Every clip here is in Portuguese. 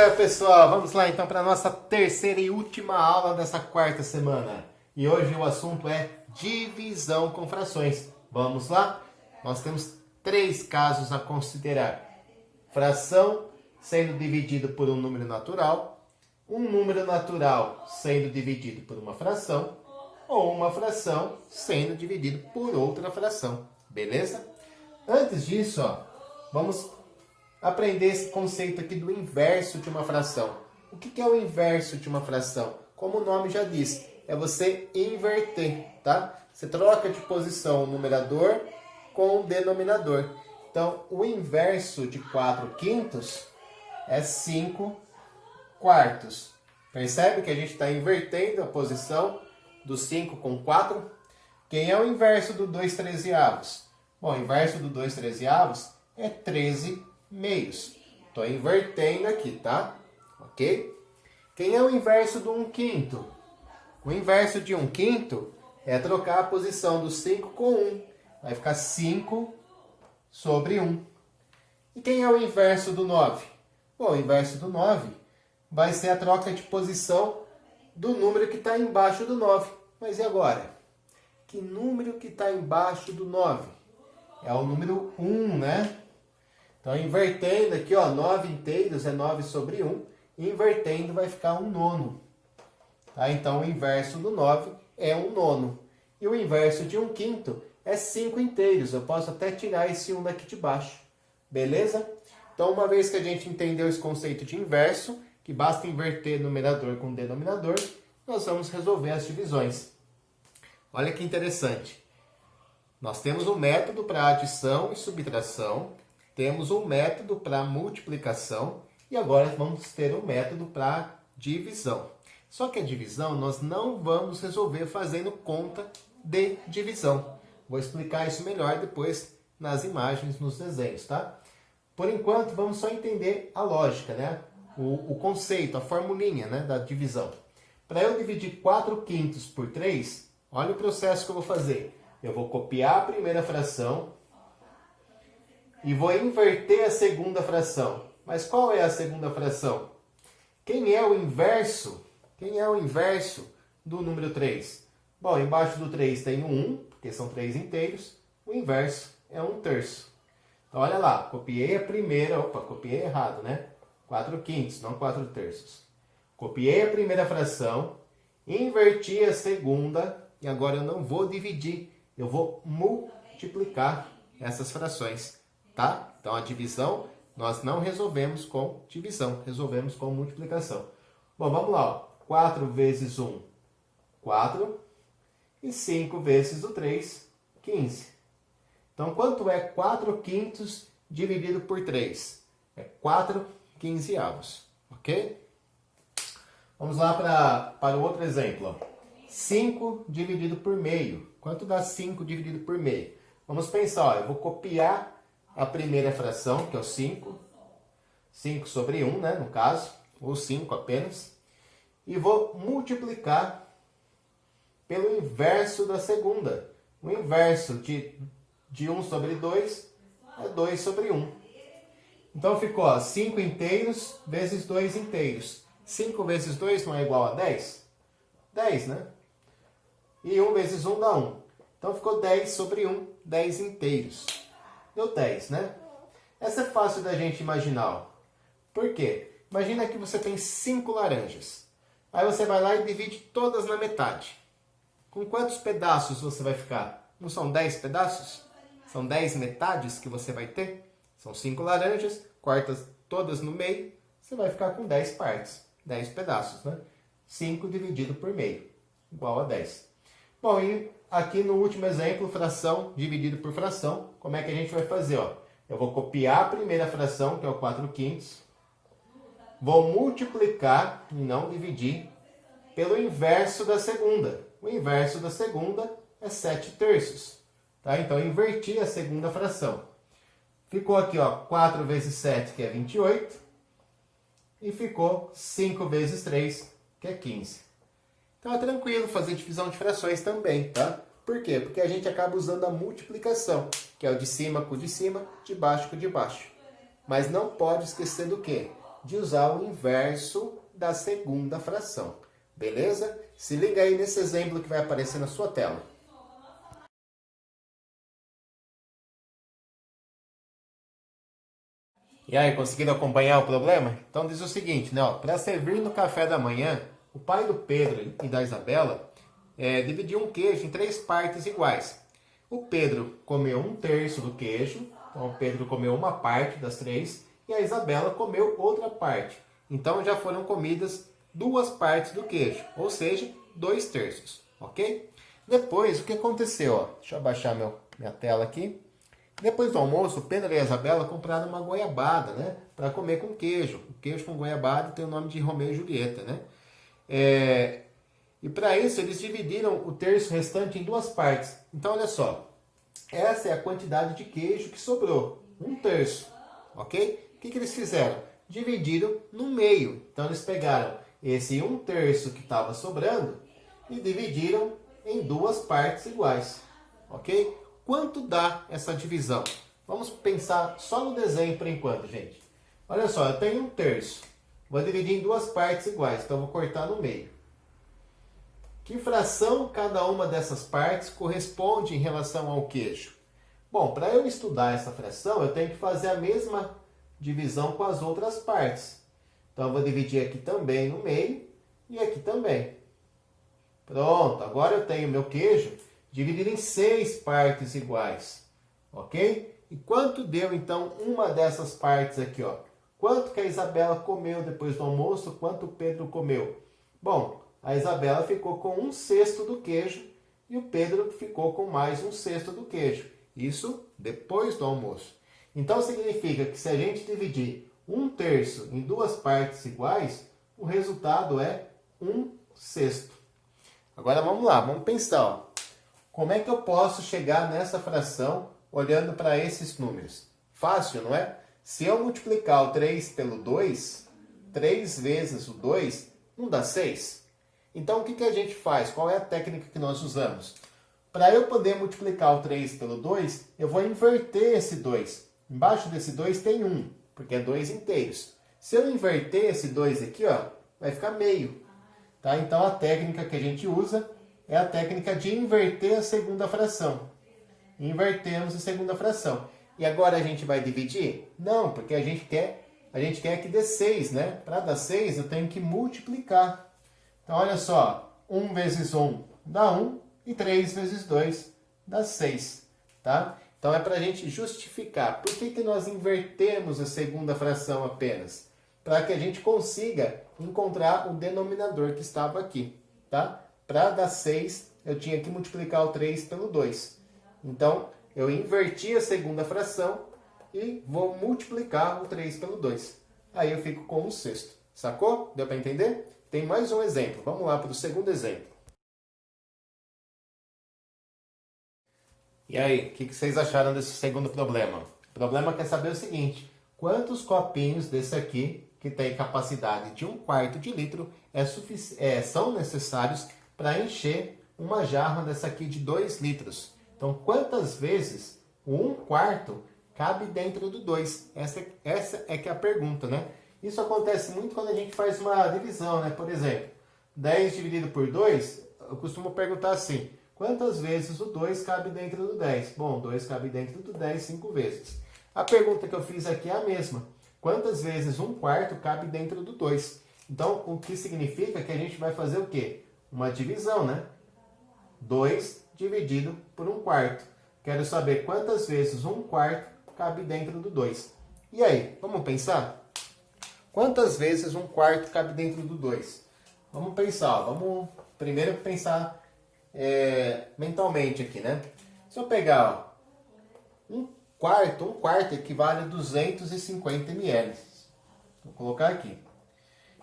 dia, pessoal! Vamos lá então para a nossa terceira e última aula dessa quarta semana. E hoje o assunto é divisão com frações. Vamos lá? Nós temos 3 casos a considerar. Fração sendo dividido por um número natural, um número natural sendo dividido por uma fração, ou uma fração sendo dividido por outra fração. Beleza? Antes disso, vamos aprender esse conceito aqui do inverso de uma fração. O que é o inverso de uma fração? Como o nome já diz, é você inverter, tá? Você troca de posição o numerador com o denominador. Então, o inverso de 4/5 é 5/4. Percebe que a gente está invertendo a posição do 5 com 4? Quem é o inverso do 2/13? Bom, o inverso do 2/13 é 13/2. Estou invertendo aqui, tá? Ok? Quem é o inverso do 1/5? O inverso de 1/5 é trocar a posição do 5 com 1. Vai ficar 5/1. E quem é o inverso do 9? Bom, o inverso do 9 vai ser a troca de posição do número que está embaixo do 9. Mas e agora? Que número que está embaixo do 9? É o número 1, né? Então, invertendo aqui, 9 inteiros é 9/1. Invertendo vai ficar 1/9. Tá? Então, o inverso do 9 é 1/9. E o inverso de 1/5 é 5 inteiros. Eu posso até tirar esse 1 daqui de baixo. Beleza? Então, uma vez que a gente entendeu esse conceito de inverso, que basta inverter numerador com denominador, nós vamos resolver as divisões. Olha que interessante. Nós temos um método para adição e subtração, temos um método para multiplicação e agora vamos ter um método para divisão. Só que a divisão nós não vamos resolver fazendo conta de divisão. Vou explicar isso melhor depois nas imagens, nos desenhos, tá? Por enquanto, vamos só entender a lógica, né? O conceito, a formulinha, né, da divisão. Para eu dividir 4/5 por 3, olha o processo que eu vou fazer. Eu vou copiar a primeira fração e vou inverter a segunda fração. Mas qual é a segunda fração? Quem é o inverso? Quem é o inverso do número 3? Bom, embaixo do 3 tem o 1, porque são 3 inteiros. O inverso é 1/3. Então, olha lá, copiei a primeira... Opa, copiei errado, né? 4/5, não 4/3. Copiei a primeira fração, inverti a segunda e agora eu não vou dividir, eu vou multiplicar essas frações, tá? Então, a divisão nós não resolvemos com divisão, resolvemos com multiplicação. Bom, vamos lá. 4 vezes 1, 4. E 5 vezes o 3, 15. Então, quanto é 4/5 dividido por 3? É 4/15, ok? Vamos lá para o outro exemplo. 5 dividido por meio. Quanto dá 5 dividido por meio? Vamos pensar, eu vou copiar a primeira fração, que é o 5. 5/1, né, no caso, ou 5 apenas. E vou multiplicar pelo inverso da segunda. O inverso de 1/2 é 2/1. Então ficou 5 inteiros vezes 2 inteiros. 5 vezes 2 não é igual a 10? 10, né? E 1 vezes 1 dá 1. Então ficou 10/1, 10 inteiros. Deu 10, né? Essa é fácil da gente imaginar. Por quê? Imagina que você tem 5 laranjas. Aí você vai lá e divide todas na metade. Com quantos pedaços você vai ficar? Não são 10 pedaços? São 10 metades que você vai ter? São 5 laranjas, corta todas no meio, você vai ficar com 10 partes. 10 pedaços, né? 5 dividido por meio, igual a 10. Bom, e aqui no último exemplo, fração dividido por fração, como é que a gente vai fazer? Eu vou copiar a primeira fração, que é o 4/5, vou multiplicar, e não dividir, pelo inverso da segunda. O inverso da segunda é 7/3. Tá? Então, eu inverti a segunda fração. Ficou aqui, 4 vezes 7, que é 28. E ficou 5 vezes 3, que é 15. Então, é tranquilo fazer divisão de frações também, tá? Por quê? Porque a gente acaba usando a multiplicação, que é o de cima com o de cima, de baixo com o de baixo. Mas não pode esquecer do quê? de usar o inverso da segunda fração. Beleza? Se liga aí nesse exemplo que vai aparecer na sua tela. E aí, conseguiram acompanhar o problema? Então diz o seguinte, né? Para servir no café da manhã, o pai do Pedro e da Isabela dividiu um queijo em 3 partes iguais. O Pedro comeu 1/3 do queijo, então o Pedro comeu uma parte das 3 e a Isabela comeu outra parte. Então já foram comidas 2 partes do queijo, ou seja, 2/3, ok? Depois, o que aconteceu? Ó? Deixa eu abaixar minha tela aqui. Depois do almoço, o Pedro e a Isabela compraram uma goiabada, né? Para comer com queijo. O queijo com goiabada tem o nome de Romeu e Julieta, né? E para isso, eles dividiram o terço restante em 2 partes. Então, olha só. Essa é a quantidade de queijo que sobrou. 1/3, ok? O que eles fizeram? Dividiram no meio. Então, eles pegaram esse 1/3 que estava sobrando e dividiram em 2 partes iguais, ok? Quanto dá essa divisão? Vamos pensar só no desenho por enquanto, gente. Olha só, eu tenho 1/3. Vou dividir em 2 partes iguais, então vou cortar no meio. Que fração cada uma dessas partes corresponde em relação ao queijo? Bom, para eu estudar essa fração, eu tenho que fazer a mesma divisão com as outras partes. Então eu vou dividir aqui também no meio e aqui também. Pronto, agora eu tenho meu queijo dividido em 6 partes iguais, ok? E quanto deu, então, uma dessas partes aqui, ó? Quanto que a Isabela comeu depois do almoço, quanto o Pedro comeu? Bom, a Isabela ficou com 1/6 do queijo e o Pedro ficou com mais 1/6 do queijo. Isso depois do almoço. Então, significa que se a gente dividir 1/3 em 2 partes iguais, o resultado é 1/6. Agora, vamos lá, vamos pensar, ó. Como é que eu posso chegar nessa fração olhando para esses números? Fácil, não é? Se eu multiplicar o 3 pelo 2, 3 vezes o 2, não dá 6? Então, o que a gente faz? Qual é a técnica que nós usamos? Para eu poder multiplicar o 3 pelo 2, eu vou inverter esse 2. Embaixo desse 2 tem 1, porque é 2 inteiros. Se eu inverter esse 2 aqui, ó, vai ficar meio. Tá? Então, a técnica que a gente usa é a técnica de inverter a segunda fração. Invertemos a segunda fração. E agora a gente vai dividir? Não, porque a gente quer que dê 6, né? Para dar 6, eu tenho que multiplicar. Então, olha só. 1 vezes 1 dá 1 e 3 vezes 2 dá 6. Tá? Então, é para a gente justificar. Por que nós invertemos a segunda fração apenas? Para que a gente consiga encontrar o denominador que estava aqui. Tá? Para dar 6, eu tinha que multiplicar o 3 pelo 2. Então, eu inverti a segunda fração e vou multiplicar o 3 pelo 2. Aí eu fico com 1/6. Sacou? Deu para entender? Tem mais um exemplo. Vamos lá para o segundo exemplo. E aí, o que vocês acharam desse segundo problema? O problema quer saber o seguinte: quantos copinhos desse aqui, que tem capacidade de 1/4 de litro, são necessários para encher uma jarra dessa aqui de 2 litros? Então, quantas vezes o 1/4 cabe dentro do 2? Essa é que é a pergunta, né? Isso acontece muito quando a gente faz uma divisão, né? Por exemplo, 10 dividido por 2, eu costumo perguntar assim: quantas vezes o 2 cabe dentro do 10? Bom, 2 cabe dentro do 10 5 vezes. A pergunta que eu fiz aqui é a mesma. Quantas vezes 1/4 cabe dentro do 2? Então, o que significa que a gente vai fazer o quê? Uma divisão, né? 2 dividido por 1/4. Quero saber quantas vezes 1/4 cabe dentro do 2. E aí, vamos pensar? Quantas vezes 1/4 cabe dentro do 2? Vamos pensar, vamos primeiro pensar mentalmente aqui, né? Se eu pegar 1/4 equivale a 250 ml. Vou colocar aqui.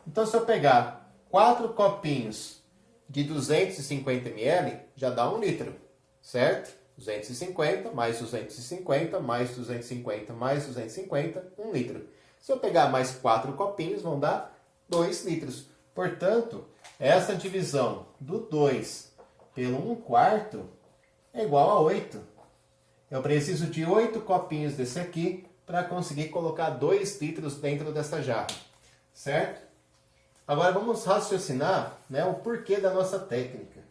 Então, se eu pegar 4 copinhos de 250 ml, já dá 1 litro, certo? 250 mais 250 mais 250 mais 250, 1 litro. Se eu pegar mais 4 copinhos, vão dar 2 litros. Portanto, essa divisão do 2 pelo 1/4 é igual a 8. Eu preciso de 8 copinhos desse aqui para conseguir colocar 2 litros dentro dessa jarra. certo? Agora vamos raciocinar, né, o porquê da nossa técnica.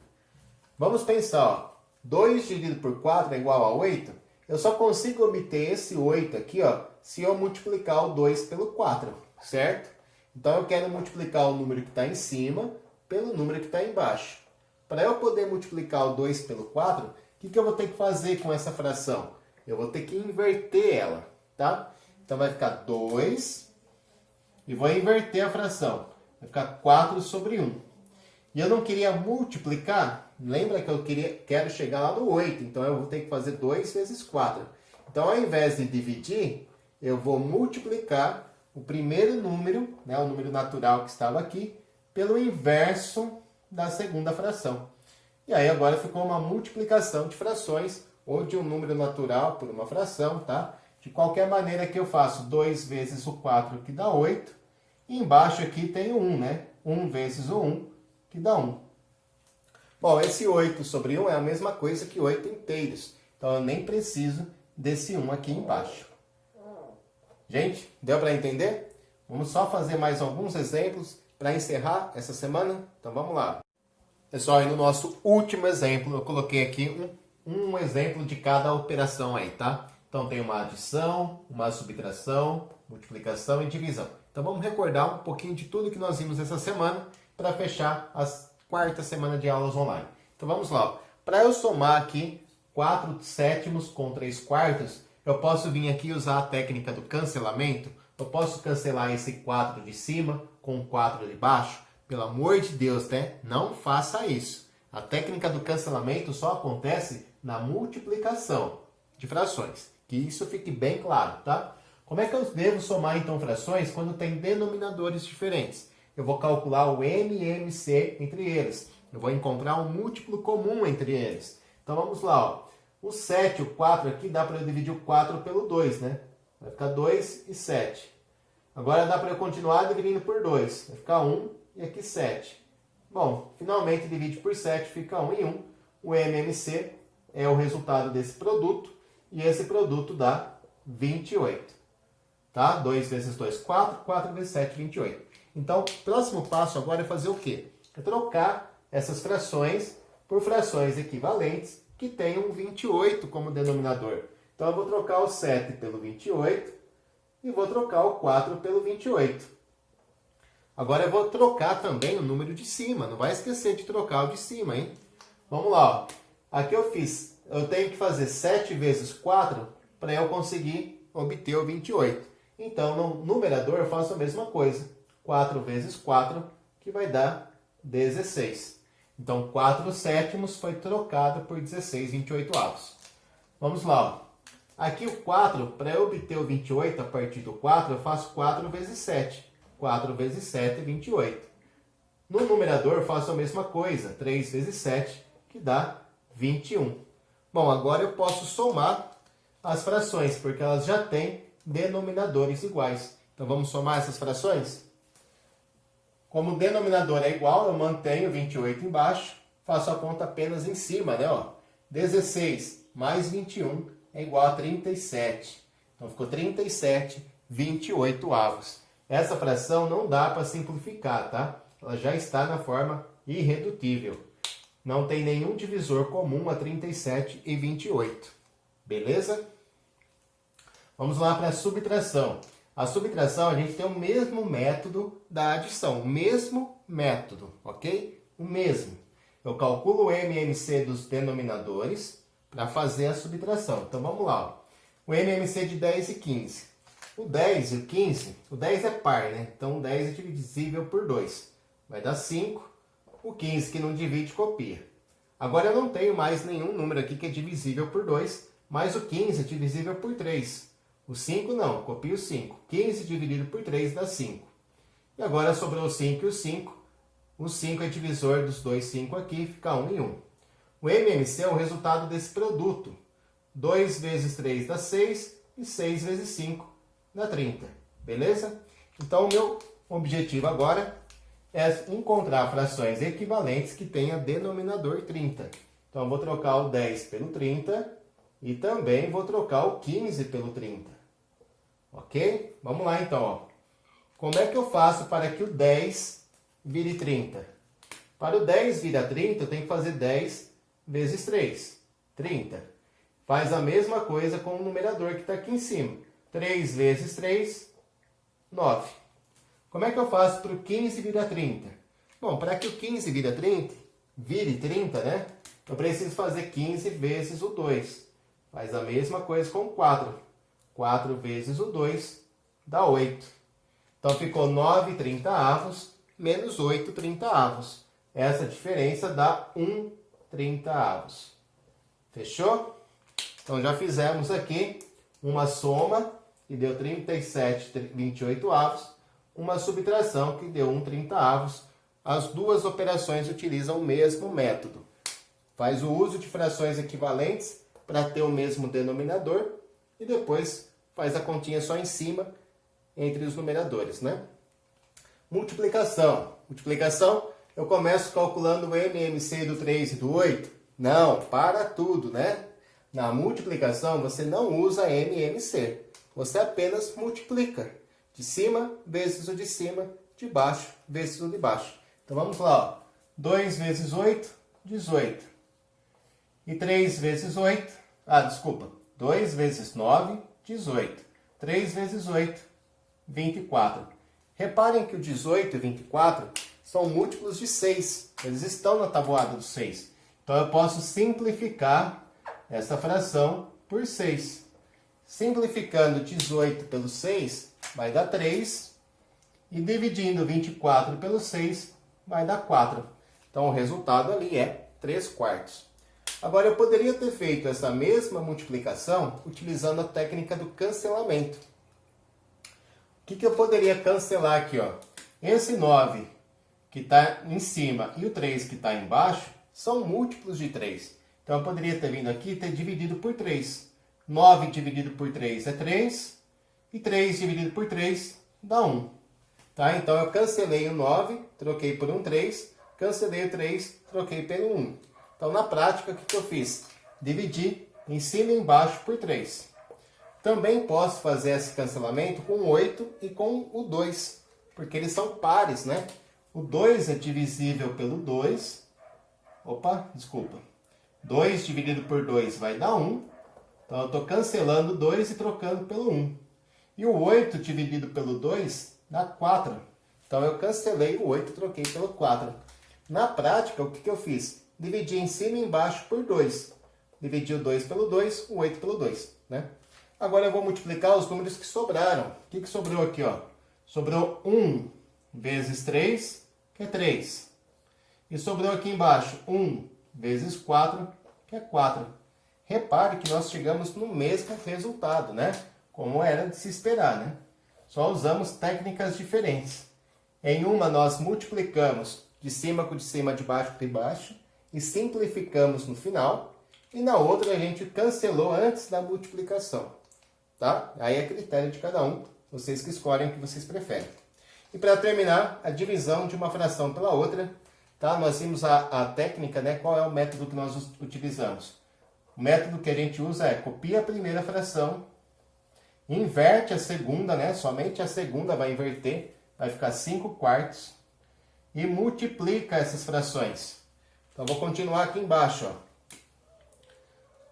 Vamos pensar, ó, 2 dividido por 4 é igual a 8. Eu só consigo obter esse 8 aqui, ó, se eu multiplicar o 2 pelo 4, certo? Então eu quero multiplicar o número que está em cima pelo número que está embaixo. Para eu poder multiplicar o 2 pelo 4, o que eu vou ter que fazer com essa fração? Eu vou ter que inverter ela, tá? Então vai ficar 2 e vou inverter a fração. Vai ficar 4 sobre 1. E eu não queria multiplicar, lembra que eu quero chegar lá no 8, então eu vou ter que fazer 2 vezes 4. Então ao invés de dividir, eu vou multiplicar o primeiro número, né, o número natural que estava aqui, pelo inverso da segunda fração. E aí agora ficou uma multiplicação de frações, ou de um número natural por uma fração, tá? De qualquer maneira que eu faço 2 vezes o 4, que dá 8. E embaixo aqui tem o 1, né? 1 vezes o 1, que dá 1. Bom, esse 8 sobre 1 é a mesma coisa que 8 inteiros. Então eu nem preciso desse 1 aqui embaixo. Gente, deu para entender? Vamos só fazer mais alguns exemplos para encerrar essa semana? Então vamos lá. Pessoal, e no nosso último exemplo, eu coloquei aqui um exemplo de cada operação aí, tá? Então tem uma adição, uma subtração, multiplicação e divisão. Então vamos recordar um pouquinho de tudo que nós vimos essa semana para fechar a quarta semana de aulas online. Então vamos lá. Para eu somar aqui 4 sétimos com 3 quartos, eu posso vir aqui usar a técnica do cancelamento. Eu posso cancelar esse 4 de cima com o 4 de baixo. Pelo amor de Deus, né? Não faça isso. A técnica do cancelamento só acontece na multiplicação de frações. Que isso fique bem claro, tá? Como é que eu devo somar, então, frações quando tem denominadores diferentes? Eu vou calcular o MMC entre eles. Eu vou encontrar um múltiplo comum entre eles. Então, vamos lá, ó. O 7, o 4 aqui, dá para eu dividir o 4 pelo 2, né? Vai ficar 2 e 7. Agora dá para eu continuar dividindo por 2. Vai ficar 1 e aqui 7. Bom, finalmente divide por 7, fica 1 e 1. O MMC é o resultado desse produto. E esse produto dá 28. Tá? 2 vezes 2, 4. 4 vezes 7, 28. Então, o próximo passo agora é fazer o quê? É trocar essas frações por frações equivalentes que tenham 28 como denominador. Então, eu vou trocar o 7 pelo 28 e vou trocar o 4 pelo 28. Agora, eu vou trocar também o número de cima. Não vai esquecer de trocar o de cima, hein? Vamos lá. Ó. Aqui eu tenho que fazer 7 vezes 4 para eu conseguir obter o 28. Então, no numerador eu faço a mesma coisa. 4 vezes 4, que vai dar 16. Então, 4 sétimos foi trocado por 16 28avos. Vamos lá. Ó. Aqui o 4, para eu obter o 28 a partir do 4, eu faço 4 vezes 7. 4 vezes 7 é 28. No numerador eu faço a mesma coisa. 3 vezes 7, que dá 21. Bom, agora eu posso somar as frações, porque elas já têm denominadores iguais. Então, vamos somar essas frações? Como o denominador é igual, eu mantenho 28 embaixo, faço a conta apenas em cima, né? Ó, 16 mais 21 é igual a 37. Então, ficou 37 28avos. Essa fração não dá para simplificar, tá? Ela já está na forma irredutível. Não tem nenhum divisor comum a 37 e 28. Beleza? Vamos lá para a subtração. A subtração, a gente tem o mesmo método da adição. O mesmo método, ok? O mesmo. Eu calculo o MMC dos denominadores para fazer a subtração. Então, vamos lá. Ó. O MMC de 10 e 15. O 10 e o 15, o 10 é par, né? Então, o 10 é divisível por 2. Vai dar 5. O 15 que não divide, copia. Agora, eu não tenho mais nenhum número aqui que é divisível por 2, mas o 15 é divisível por 3. O 5 não, copio o 5. 15 dividido por 3 dá 5. E agora sobrou o 5 e o 5. O 5 é divisor dos dois 5 aqui, fica 1 e 1. O MMC é o resultado desse produto. 2 vezes 3 dá 6 e 6 vezes 5 dá 30. Beleza? Então, o meu objetivo agora é encontrar frações equivalentes que tenham denominador 30. Então, eu vou trocar o 10 pelo 30 e também vou trocar o 15 pelo 30. Ok? Vamos lá, então. Ó. como é que eu faço para que o 10 vire 30? Para o 10 virar 30, eu tenho que fazer 10 vezes 3, 30. Faz a mesma coisa com o numerador que está aqui em cima. 3 vezes 3, 9. Como é que eu faço para o 15 virar 30? Bom, para que o 15 vire 30, né? Eu preciso fazer 15 vezes o 2. Faz a mesma coisa com o 4. 4 vezes o 2 dá 8. Então ficou 9/30 menos 8/30. Essa diferença dá 1/30. Fechou? Então já fizemos aqui uma soma que deu 37/28, uma subtração que deu 1/30. As duas operações utilizam o mesmo método. Faz o uso de frações equivalentes para ter o mesmo denominador e depois faz a continha só em cima entre os numeradores, né? Multiplicação. Multiplicação, eu começo calculando o MMC do 3 e do 8? Não, para tudo, né? Na multiplicação, você não usa MMC. Você apenas multiplica. De cima vezes o de cima, de baixo vezes o de baixo. Então vamos lá, ó. 2 vezes 8, 18. E 3 vezes 8, 2 vezes 9, 18. 3 vezes 8, 24. Reparem que o 18 e 24 são múltiplos de 6. Eles estão na tabuada do 6. Então eu posso simplificar essa fração por 6. Simplificando 18 pelo 6, vai dar 3. E dividindo 24 pelo 6, vai dar 4. Então o resultado ali é 3/4. Agora eu poderia ter feito essa mesma multiplicação utilizando a técnica do cancelamento. O que eu poderia cancelar aqui, ó? Esse 9 que está em cima e o 3 que está embaixo são múltiplos de 3. Então eu poderia ter vindo aqui e ter dividido por 3. 9 dividido por 3 é 3. E 3 dividido por 3 dá 1. Tá? Então eu cancelei o 9, troquei por um 3. Cancelei o 3, troquei pelo 1. Então na prática, o que eu fiz? Dividi em cima e embaixo por 3. Também posso fazer esse cancelamento com o 8 e com o 2, porque eles são pares, né? O 2 é divisível pelo 2. 2 dividido por 2 vai dar 1. Então eu estou cancelando 2 e trocando pelo 1. E o 8 dividido pelo 2 dá 4. Então eu cancelei o 8 e troquei pelo 4. Na prática, o que eu fiz? Dividi em cima e embaixo por 2. Dividi o 2 pelo 2, o 8 pelo 2, né? Agora eu vou multiplicar os números que sobraram. O que sobrou aqui, ó? Sobrou 1 vezes 3, que é 3. E sobrou aqui embaixo 1 vezes 4, que é 4. Repare que nós chegamos no mesmo resultado, né? Como era de se esperar, né? Só usamos técnicas diferentes. Em uma nós multiplicamos de cima com de cima, de baixo com de baixo, e simplificamos no final. E na outra a gente cancelou antes da multiplicação. Tá? Aí é critério de cada um, vocês que escolhem o que vocês preferem. E para terminar, a divisão de uma fração pela outra, tá? Nós vimos a técnica, né? Qual é o método que nós utilizamos? O método que a gente usa é copia a primeira fração, inverte a segunda, né? Somente a segunda vai inverter, vai ficar 5/4, e multiplica essas frações. Então vou continuar aqui embaixo, ó.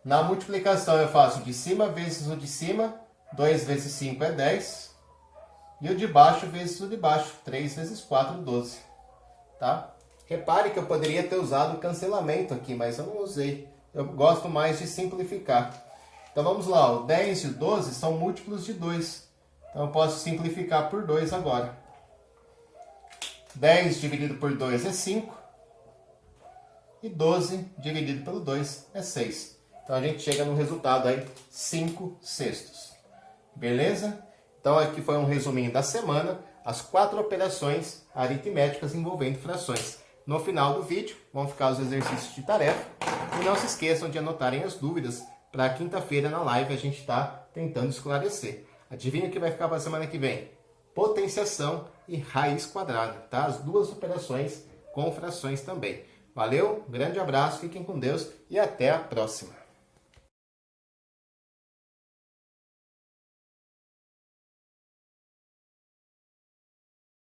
Na multiplicação eu faço de cima vezes o de cima, 2 vezes 5 é 10. E o de baixo vezes o de baixo, 3 vezes 4, 12. Tá? Repare que eu poderia ter usado o cancelamento aqui, mas eu não usei. Eu gosto mais de simplificar. Então vamos lá, o 10 e o 12 são múltiplos de 2. Então eu posso simplificar por 2 agora. 10 dividido por 2 é 5. E 12 dividido pelo 2 é 6. Então a gente chega no resultado aí, 5/6. Beleza? Então aqui foi um resuminho da semana, as 4 operações aritméticas envolvendo frações. No final do vídeo vão ficar os exercícios de tarefa. E não se esqueçam de anotarem as dúvidas para quinta-feira na live a gente está tentando esclarecer. Adivinha o que vai ficar para a semana que vem? Potenciação e raiz quadrada, tá? As duas operações com frações também. Valeu, grande abraço, fiquem com Deus e até a próxima.